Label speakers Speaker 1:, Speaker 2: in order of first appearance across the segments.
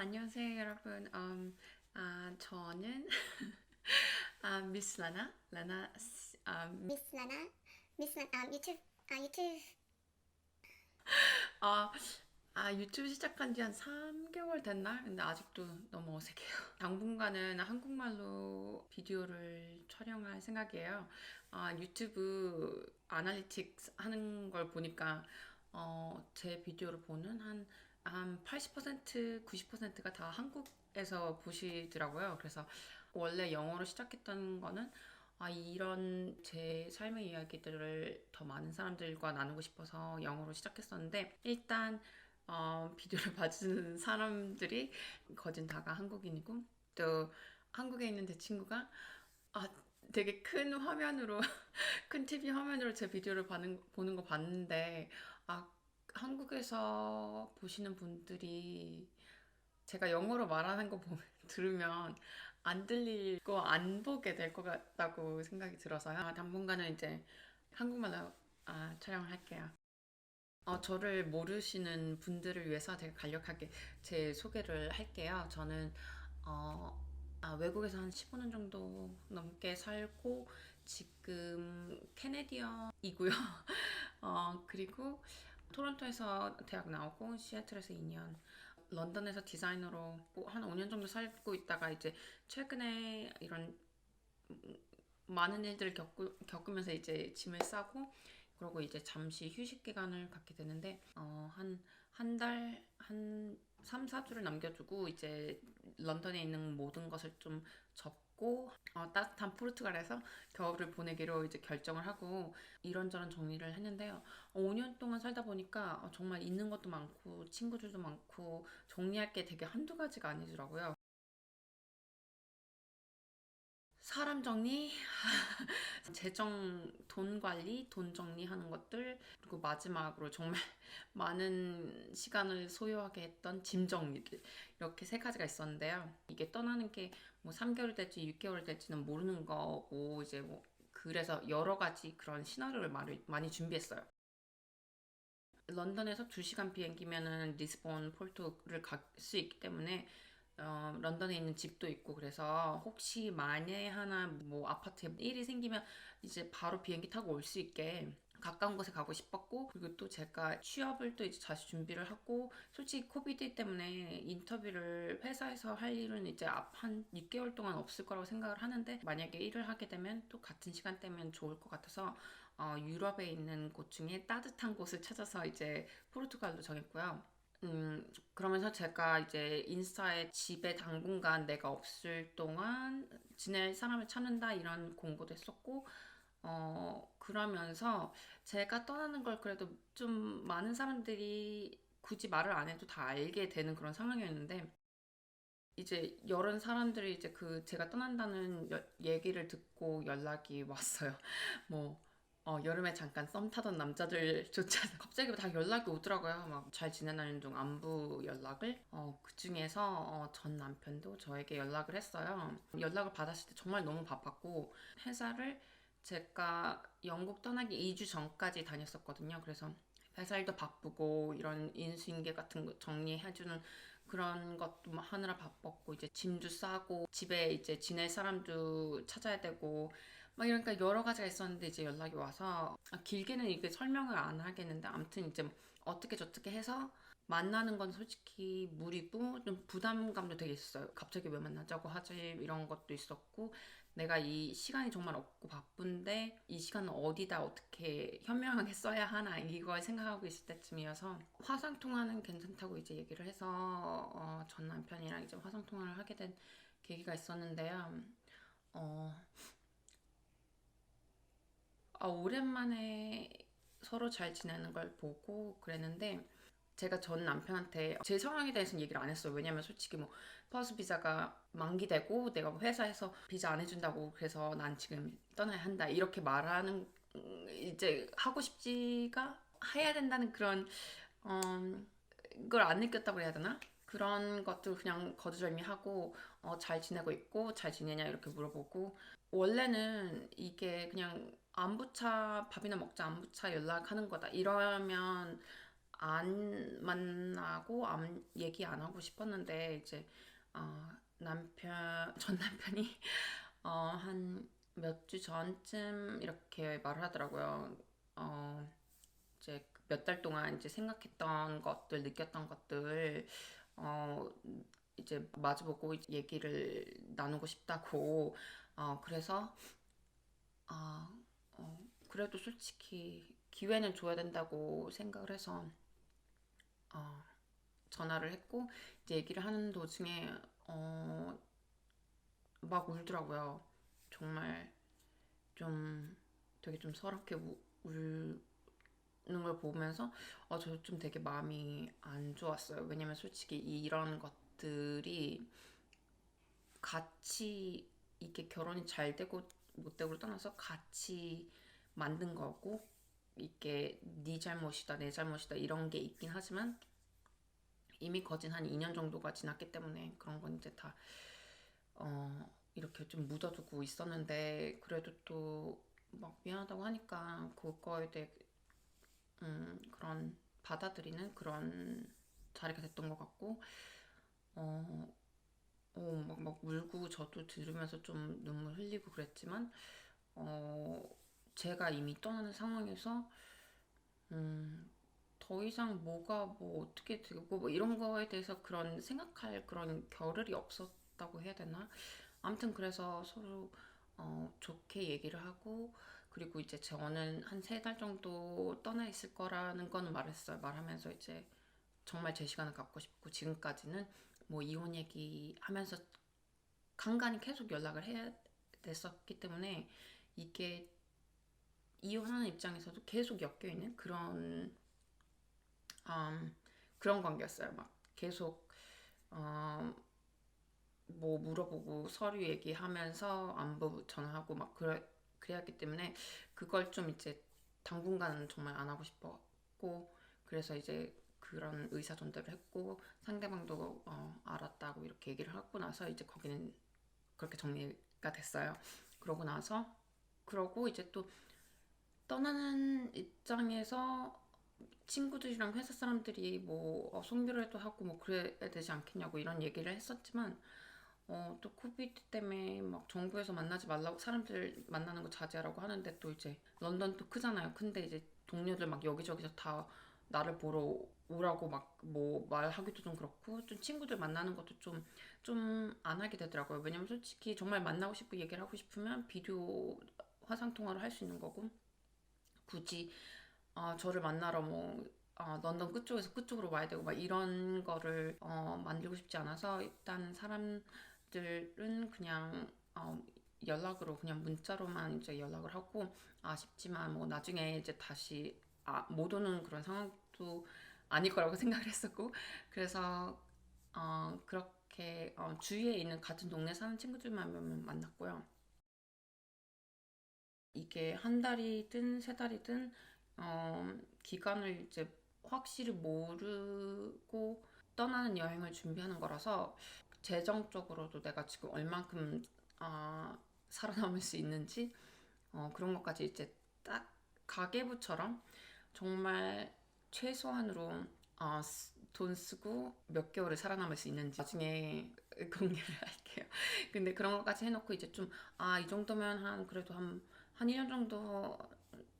Speaker 1: 안녕하세요, 여러분. 저는 미스 라나,
Speaker 2: 미스 나나, 미스 나, 유튜브,
Speaker 1: 아, 유튜브 시작한 지 한 3개월 됐나? 근데 아직도 너무 어색해요. 당분간은 한국말로 비디오를 촬영할 생각이에요. 유튜브 아날리틱스 하는 걸 보니까 제 비디오를 보는 한 80%, 90%가 다 한국에서 보시더라고요. 그래서 원래 영어로 시작했던 거는 이런 제 삶의 이야기들을 더 많은 사람들과 나누고 싶어서 영어로 시작했었는데 일단 비디오를 봐주는 사람들이 거진 다가 한국인이고 또 한국에 있는 제 친구가 아, 되게 큰 화면으로 큰 TV 화면으로 제 비디오를 보는 거 봤는데 아, 한국에서 보시는 분들이 제가 영어로 말하는 거 들으면 안 들릴 거 안 보게 될 것 같다고 생각이 들어서요. 당분간은 이제 한국말로 촬영을 할게요. 저를 모르시는 분들을 위해서 되게 간략하게 제 소개를 할게요. 저는 어, 외국에서 한 15년 정도 넘게 살고 지금 캐네디언이고요. 그리고 토론토에서 대학 나오고 시애틀에서 2년, 런던에서 디자이너로 한 5년 정도 살고 있다가 이제 최근에 이런 많은 일들을 겪으면서 이제 짐을 싸고 그러고 이제 잠시 휴식 기간을 갖게 되는데 한 달, 한 3, 4주를 남겨두고 이제 런던에 있는 모든 것을 좀 접고 따뜻한 포르투갈에서 겨울을 보내기로 이제 결정을 하고 이런저런 정리를 했는데요. 5년 동안 살다 보니까 정말 있는 것도 많고 친구들도 많고 정리할 게 되게 한두 가지가 아니더라고요. 사람 정리, 재정, 돈 관리, 돈 정리하는 것들, 그리고 마지막으로 정말 많은 시간을 소요하게 했던 짐 정리들. 이렇게 세 가지가 있었는데요. 이게 떠나는 게 뭐 3개월 될지 6개월 될지는 모르는 거고, 이제 뭐, 그래서 여러 가지 그런 시나리오를 많이 준비했어요. 런던에서 2시간 비행기면은 리스본, 포르토를 갈 수 있기 때문에 런던에 있는 집도 있고 그래서 혹시 만에 하나 뭐 아파트에 일이 생기면 이제 바로 비행기 타고 올 수 있게 가까운 곳에 가고 싶었고 그리고 또 제가 취업을 또 이제 다시 준비를 하고 솔직히 코비드 때문에 인터뷰를 회사에서 할 일은 이제 앞 한 6개월 동안 없을 거라고 생각을 하는데 만약에 일을 하게 되면 또 같은 시간대면 좋을 것 같아서 유럽에 있는 곳 중에 따뜻한 곳을 찾아서 이제 포르투갈로 정했고요. 그러면서 제가 이제 인스타에 집에 당분간 내가 없을 동안 지낼 사람을 찾는다 이런 공고도 했었고, 그러면서 제가 떠나는 걸 그래도 좀 많은 사람들이 굳이 말을 안 해도 다 알게 되는 그런 상황이었는데, 이제 여러 사람들이 이제 그 제가 떠난다는 얘기를 듣고 연락이 왔어요. 뭐 여름에 잠깐 썸 타던 남자들조차 갑자기 다 연락이 오더라고요. 막 잘 지내나는 둥 안부 연락을. 그 중에서 전 남편도 저에게 연락을 했어요. 연락을 받았을 때 정말 너무 바빴고 회사를 제가 영국 떠나기 2주 전까지 다녔었거든요. 그래서 회사 일도 바쁘고 이런 인수인계 같은 거 정리해주는 그런 것도 하느라 바빴고 이제 짐도 싸고 집에 이제 지낼 사람도 찾아야 되고 막 이러니까 여러 가지가 있었는데 이제 연락이 와서 길게는 이게 설명을 안 하겠는데 아무튼 이제 어떻게 저떻게 해서 만나는 건 솔직히 무리고 좀 부담감도 되게 있었어요. 갑자기 왜 만나자고 하지 이런 것도 있었고 내가 이 시간이 정말 없고 바쁜데 이 시간은 어디다 어떻게 현명하게 써야 하나 이걸 생각하고 있을 때쯤이어서 화상 통화는 괜찮다고 이제 얘기를 해서 전 남편이랑 이제 화상 통화를 하게 된 계기가 있었는데요. 어, 오랜만에 서로 잘 지내는 걸 보고 그랬는데 제가 전 남편한테 제 상황에 대해서는 얘기를 안 했어요. 왜냐면 솔직히 뭐 파스 비자가 만기되고 내가 뭐 회사에서 비자 안 해준다고 그래서 난 지금 떠나야 한다 이렇게 말하는 이제 하고 싶지가 해야 된다는 그런 걸 안 느꼈다고 해야 되나? 그런 것들 그냥 거두절미하고 잘 지내고 있고 잘 지내냐 이렇게 물어보고 원래는 이게 그냥 안부차 밥이나 먹자 안부차 연락하는 거다 이러면 안 만나고 얘기 안 하고 싶었는데 이제 전 남편이 한 몇 주 전쯤 이렇게 말을 하더라고요. 이제 몇 달 동안 이제 생각했던 것들, 느꼈던 것들, 어, 이제 마주보고 이제 얘기를 나누고 싶다고. 그래서, 아, 그래도 솔직히 기회는 줘야 된다고 생각을 해서, 어, 전화를 했고, 이제 얘기를 하는 도중에, 막 울더라고요. 정말 좀 되게 좀 서럽게 울는 걸 보면서 저 좀 되게 마음이 안 좋았어요. 왜냐면 솔직히 이런 것들이 같이 이게 결혼이 잘 되고 못 되고를 떠나서 같이 만든 거고 이게 네 잘못이다 내 잘못이다 이런 게 있긴 하지만 이미 거진 한 2년 정도가 지났기 때문에 그런 건 이제 다 이렇게 좀 묻어두고 있었는데 그래도 또 막 미안하다고 하니까 그거에 대해 그런 받아들이는 그런 자리가 됐던 것 같고 어, 막 울고 저도 들으면서 좀 눈물 흘리고 그랬지만 어, 제가 이미 떠나는 상황에서 더 이상 뭐가 뭐 어떻게 되고 뭐 이런 거에 대해서 그런 생각할 그런 겨를이 없었다고 해야 되나? 아무튼 그래서 서로 좋게 얘기를 하고 그리고 이제 저는 한 3달 정도 떠나 있을 거라는 거는 말했어요. 말하면서 이제 정말 제 시간을 갖고 싶고 지금까지는 뭐 이혼 얘기 하면서 간간히 계속 연락을 해야 됐었기 때문에 이게 이혼하는 입장에서도 계속 엮여 있는 그런 관계였어요. 막 계속 음, 뭐 물어보고 서류 얘기하면서 안부 전화하고 막 그래야했기 때문에 그걸 좀 이제 당분간은 정말 안 하고 싶었고 그래서 이제 그런 의사전달을 했고 상대방도 알았다고 이렇게 얘기를 하고 나서 이제 거기는 그렇게 정리가 됐어요. 그러고 나서 그러고 이제 또 떠나는 입장에서 친구들이랑 회사 사람들이 뭐 송별회도 하고 뭐 그래야 되지 않겠냐고 이런 얘기를 했었지만 또 코비드 때문에 막 정부에서 만나지 말라고 사람들 만나는 거 자제하라고 하는데 또 이제 런던도 크잖아요. 근데 이제 동료들 막 여기저기서 다 나를 보러 오라고 막 뭐 말하기도 좀 그렇고 좀 친구들 만나는 것도 좀 안 하게 되더라고요. 왜냐면 솔직히 정말 만나고 싶고 얘기를 하고 싶으면 비디오 화상 통화로 할 수 있는 거고 굳이 저를 만나러 뭐 런던 끝쪽에서 끝쪽으로 와야 되고 막 이런 거를 만들고 싶지 않아서 일단 사람들은 그냥 연락으로 그냥 문자로만 이제 연락을 하고 아쉽지만 뭐 나중에 이제 다시 못 오는 그런 상황도 아닐 거라고 생각을 했었고 그래서 그렇게 주위에 있는 같은 동네 사는 친구들만 만났고요. 이게 한 달이든 3달이든 기간을 이제 확실히 모르고 떠나는 여행을 준비하는 거라서 재정적으로도 내가 지금 얼만큼 살아남을 수 있는지 그런 것까지 이제 딱 가계부처럼 정말 최소한으로 돈 쓰고 몇 개월을 살아남을 수 있는지 나중에 공개를 할게요. 근데 그런 것까지 해놓고 이제 좀 이 정도면 그래도 한 1년 정도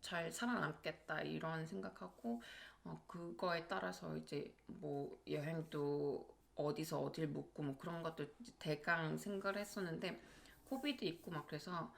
Speaker 1: 잘 살아남겠다 이런 생각하고 그거에 따라서 이제 뭐 여행도 어디서 어딜 묵고 뭐 그런 것도 대강 생각을 했었는데 코비드 있고 막 그래서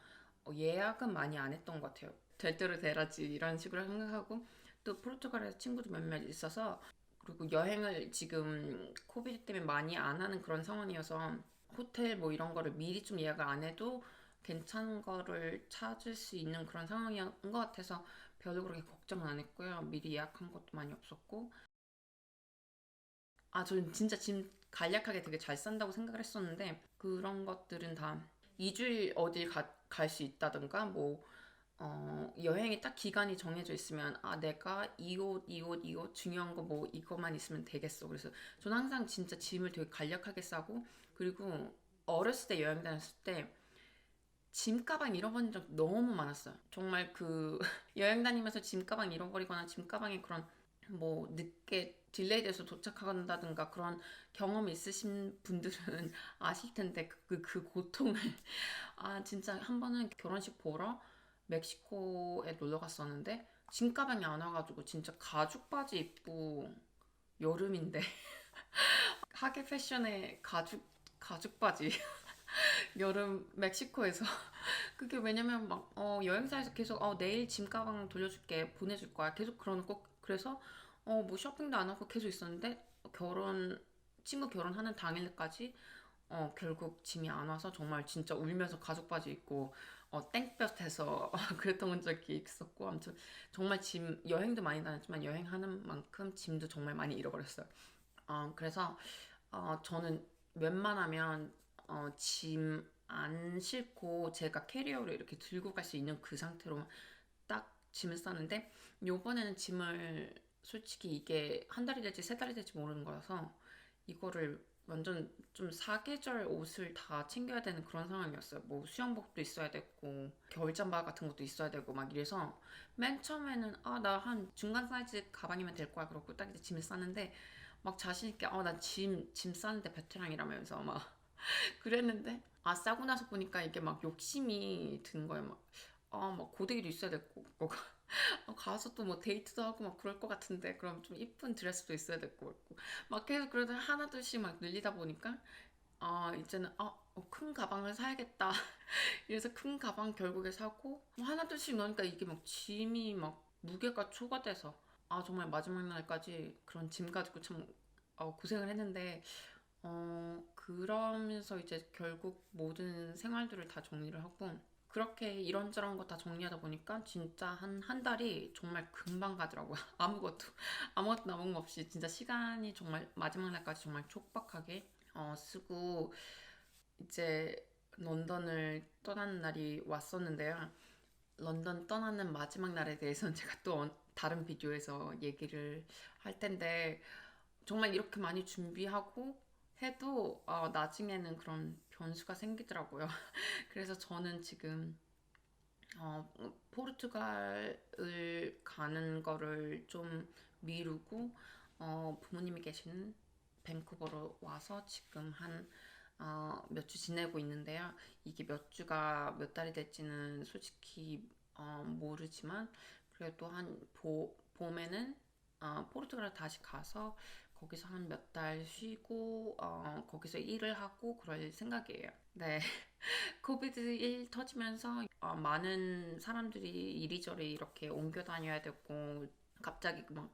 Speaker 1: 예약은 많이 안 했던 것 같아요. 될 대로 되라지 이런 식으로 생각하고 또 포르투갈에서 친구도 몇몇 있어서 그리고 여행을 지금 코비드 때문에 많이 안 하는 그런 상황이어서 호텔 뭐 이런 거를 미리 좀 예약을 안 해도 괜찮은 거를 찾을 수 있는 그런 상황인 것 같아서 별로 그렇게 걱정은 안 했고요. 미리 예약한 것도 많이 없었고 저는 진짜 짐 간략하게 되게 잘 싼다고 생각을 했었는데 그런 것들은 다 2주일 어딜 갈 수 있다든가 뭐 여행이 딱 기간이 정해져 있으면 내가 이 옷 중요한 거 뭐 이것만 있으면 되겠어. 그래서 저는 항상 진짜 짐을 되게 간략하게 싸고 그리고 어렸을 때 여행 다녔을 때 짐 가방 잃어버린 적 너무 많았어요. 정말 그 여행 다니면서 짐 가방 잃어버리거나 짐 가방에 그런 뭐 늦게 딜레이돼서 도착한다든가 그런 경험이 있으신 분들은 아실 텐데 그 고통을 진짜 한 번은 결혼식 보러 멕시코에 놀러 갔었는데 짐 가방이 안 와가지고 진짜 가죽 바지 입고 여름인데 하계 패션의 가죽 바지 여름 멕시코에서 그게 왜냐면 막 여행사에서 계속 내일 짐 가방 돌려줄게 보내줄 거야 계속 그러고 그래서 뭐 쇼핑도 안 하고 계속 있었는데 친구 결혼하는 당일까지 결국 짐이 안 와서 정말 진짜 울면서 가죽 바지 입고 땡볕에서 그랬던 적이 있었고 아무튼 정말 여행도 많이 다녔지만 여행하는 만큼 짐도 정말 많이 잃어버렸어요. 그래서 저는 웬만하면 짐 안 싣고 제가 캐리어로 이렇게 들고 갈 수 있는 그 상태로 딱 짐을 싸는데 요번에는 짐을 솔직히 이게 한 달이 될지 세 달이 될지 모르는 거라서 이거를 완전 좀 사계절 옷을 다 챙겨야 되는 그런 상황이었어요. 뭐 수영복도 있어야 됐고 겨울잠바 같은 것도 있어야 되고 막 이래서 맨 처음에는 나 한 중간 사이즈 가방이면 될 거야 그러고 딱 이제 짐을 싸는데 막 자신 있게 나 짐 싸는데 베테랑이라면서 막 그랬는데 싸고 나서 보니까 이게 막 욕심이 드는 거예요. 막 고데기도 있어야 됐고 뭐 가서 또 뭐 데이트도 하고 막 그럴 것 같은데 그럼 좀 이쁜 드레스도 있어야 됐고 막 계속 그러다 하나둘씩 막 늘리다 보니까 이제는 큰 가방을 사야겠다 이래서 큰 가방 결국에 사고 뭐 하나둘씩 넣으니까 이게 막 짐이 막 무게가 초과돼서 정말 마지막 날까지 그런 짐 가지고 참 고생을 했는데 그러면서 이제 결국 모든 생활들을 다 정리를 하고 그렇게 이런저런 거 다 정리하다 보니까 진짜 한 달이 정말 금방 가더라고요. 아무것도 남은 거 없이 진짜 시간이 정말 마지막 날까지 정말 촉박하게 쓰고 이제 런던을 떠나는 날이 왔었는데요. 런던 떠나는 마지막 날에 대해서는 제가 또 다른 비디오에서 얘기를 할 텐데 정말 이렇게 많이 준비하고 해도 나중에는 그런 변수가 생기더라고요. 그래서 저는 지금 포르투갈을 가는 거를 좀 미루고 부모님이 계시는 밴쿠버로 와서 지금 한 몇 주 지내고 있는데요. 이게 몇 주가 몇 달이 될지는 솔직히 모르지만 그래도 봄에는 포르투갈을 다시 가서 거기서 한 몇 달 쉬고 거기서 일을 하고 그럴 생각이에요. 네. 코비드 1 터지면서 많은 사람들이 이리저리 이렇게 옮겨 다녀야 되고 갑자기 막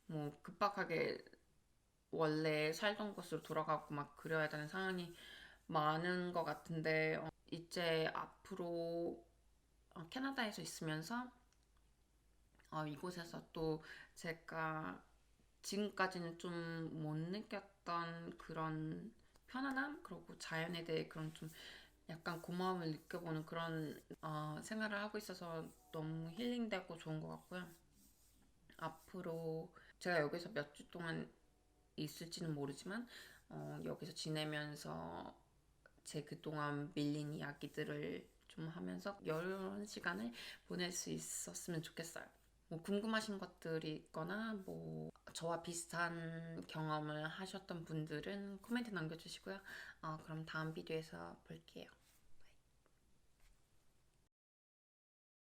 Speaker 1: 뭐 급박하게 원래 살던 곳으로 돌아가고 막 그래야 되는 상황이 많은 것 같은데 이제 앞으로 캐나다에서 있으면서 이곳에서 또 제가 지금까지는 좀 못 느꼈던 그런 편안함 그리고 자연에 대해 그런 좀 약간 고마움을 느껴보는 그런 생활을 하고 있어서 너무 힐링되고 좋은 것 같고요. 앞으로 제가 여기서 몇 주 동안 있을지는 모르지만 여기서 지내면서 제 그동안 밀린 이야기들을 좀 하면서 여유로운 시간을 보낼 수 있었으면 좋겠어요. 뭐 궁금하신 것들이 있거나 뭐 저와 비슷한 경험을 하셨던 분들은 코멘트 남겨주시고요. 그럼 다음 비디오에서 볼게요.